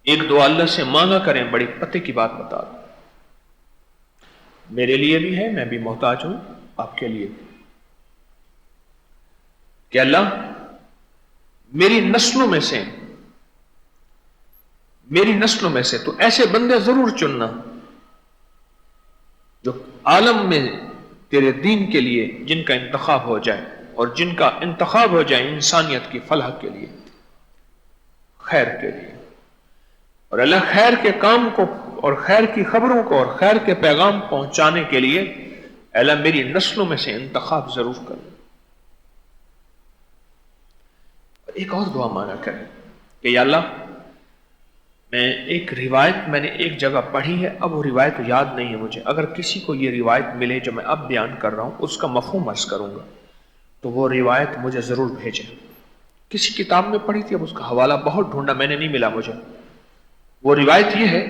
ایک دعا اللہ سے مانگا کریں، بڑی پتے کی بات بتا دوں، میرے لیے بھی ہے، میں بھی محتاج ہوں، آپ کے لیے بھی، کہ اللہ میری نسلوں میں سے تو ایسے بندے ضرور چننا جو عالم میں تیرے دین کے لیے جن کا انتخاب ہو جائے، اور جن کا انتخاب ہو جائے انسانیت کی فلاح کے لیے، خیر کے لیے، اور اللہ خیر کے کام کو اور خیر کی خبروں کو اور خیر کے پیغام پہنچانے کے لیے اللہ میری نسلوں میں سے انتخاب ضرور کر۔ ایک اور دعا مانگا کریں کہ یا اللہ میں نے ایک جگہ پڑھی ہے، اب وہ روایت یاد نہیں ہے مجھے، اگر کسی کو یہ روایت ملے جو میں اب بیان کر رہا ہوں اس کا مفہوم عرض کروں گا تو وہ روایت مجھے ضرور بھیجیں۔ کسی کتاب میں پڑھی تھی، اب اس کا حوالہ بہت ڈھونڈا میں نے نہیں ملا مجھے۔ وہ روایت یہ ہے،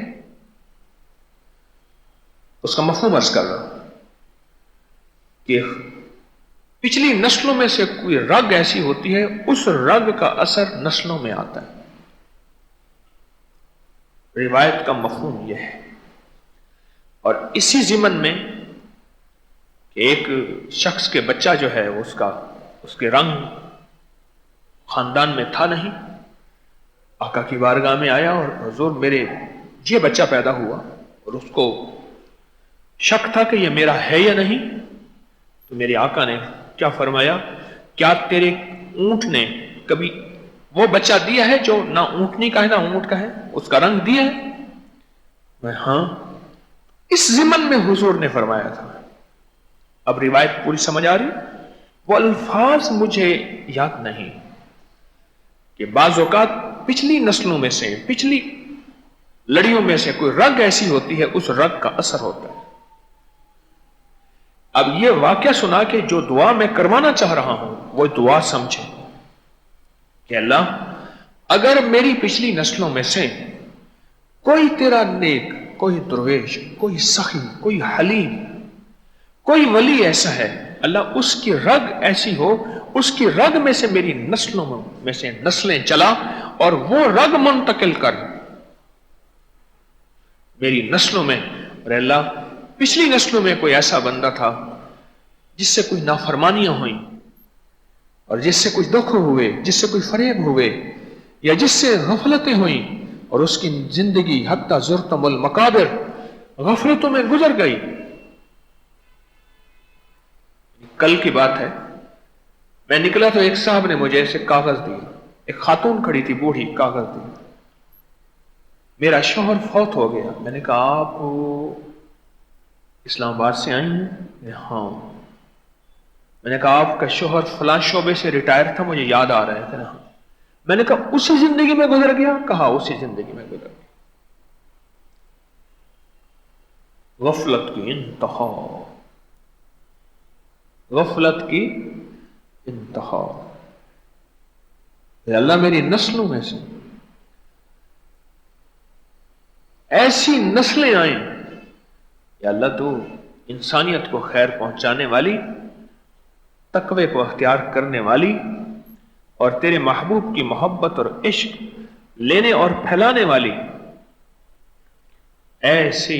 اس کا مفہوم عرض کر رہا ہوں کہ پچھلی نسلوں میں سے کوئی رگ ایسی ہوتی ہے، اس رگ کا اثر نسلوں میں آتا ہے۔ روایت کا مفہوم یہ ہے، اور اسی ضمن میں کہ ایک شخص کے بچہ جو ہے اس کے رنگ خاندان میں تھا نہیں، آقا کی بارگاہ میں آیا اور حضور میرے یہ بچہ پیدا ہوا، اور اس کو شک تھا کہ یہ میرا ہے یا نہیں، تو میرے آقا نے کیا فرمایا، کیا تیرے اونٹ نے کبھی وہ بچہ دیا ہے جو نہ اونٹنی کا ہے نہ اونٹ کا ہے، اس کا رنگ دیا ہے؟ میں ہاں۔ اس ضمن میں حضور نے فرمایا تھا، اب روایت پوری سمجھ آ رہی، وہ الفاظ مجھے یاد نہیں کہ بعض اوقات پچھلی نسلوں میں سے پچھلی لڑیوں میں سے کوئی رگ ایسی ہوتی ہے، اس رگ کا اثر ہوتا ہے۔ اب یہ واقعہ سنا کہ جو دعا میں کروانا چاہ رہا ہوں وہ دعا سمجھے کہ اللہ اگر میری پچھلی نسلوں میں سے کوئی تیرا نیک، کوئی درویش، کوئی سخی، کوئی حلیم، کوئی ولی ایسا ہے، اللہ اس کی رگ ایسی ہو، اس کی رگ میں سے میری نسلوں میں سے نسلیں چلا اور وہ رگ منتقل کر میری نسلوں میں۔ اور اللہ پچھلی نسلوں میں کوئی ایسا بندہ تھا جس سے کوئی نافرمانیاں ہوئیں، اور جس سے کچھ دکھ ہوئے، جس سے کوئی فریب ہوئے، یا جس سے غفلتیں ہوئیں، اور اس کی زندگی حتی زرتم المقابر غفلتوں میں گزر گئی۔ کل کی بات ہے، میں نکلا تو ایک صاحب نے مجھے ایسے کاغذ دیا، ایک خاتون کھڑی تھی بوڑھی، کاغذ دی، میرا شوہر فوت ہو گیا۔ میں نے کہا آپ اسلام آباد سے آئی ہیں؟ ہاں۔ میں نے کہا آپ کا شوہر فلاں شعبے سے ریٹائر تھا، مجھے یاد آ رہا ہے کہ ہاں۔ میں نے کہا اسی زندگی میں گزر گیا؟ کہا اسی زندگی میں گزر گیا۔ غفلت کی انتہا، غفلت کی انتہا۔ اے اللہ میری نسلوں میں سے ایسی نسلیں آئیں، یا اللہ تو انسانیت کو خیر پہنچانے والی، تقوی کو اختیار کرنے والی، اور تیرے محبوب کی محبت اور عشق لینے اور پھیلانے والی ایسی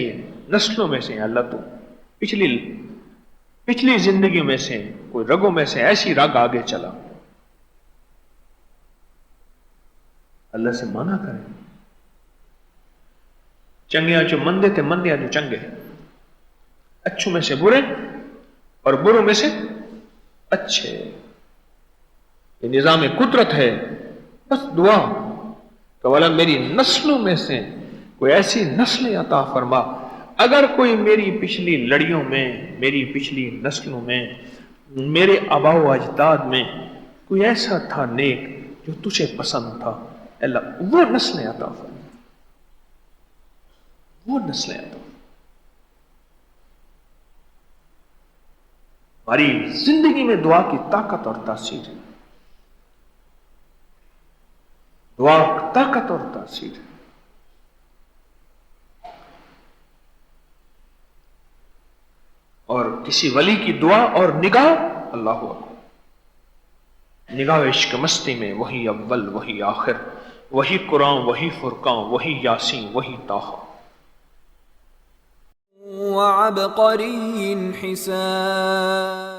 نسلوں میں سے اللہ تو پچھلی زندگی میں سے کوئی رگوں میں سے ایسی رگ آگے چلا۔ اللہ سے مانا کریں، چنگیاں جو مندے تھے، مندیاں جو چنگے، اچھوں میں سے برے اور بروں میں سے اچھے، یہ نظام قدرت ہے۔ بس دعا کہ والا میری نسلوں میں سے کوئی ایسی نسلیں عطا فرما، اگر کوئی میری پچھلی لڑیوں میں، میری پچھلی نسلوں میں، میرے آباء و اجداد میں کوئی ایسا تھا نیک جو تجھے پسند تھا، اللہ وہ نسلیں عطا فرما، وہ نسلیں عطا فرما۔ ہماری زندگی میں دعا کی طاقت اور تاثیر ہے، دعا کی طاقت اور تاثیر ہے۔ اور کسی ولی کی دعا اور نگاہ، اللہ اکبر، نگاہ عشق مستی میں وہی اول وہی آخر، وہی قرآن، وہی فرقان، وہی یاسین، وہی طٰہٰ. وعبقری حسان.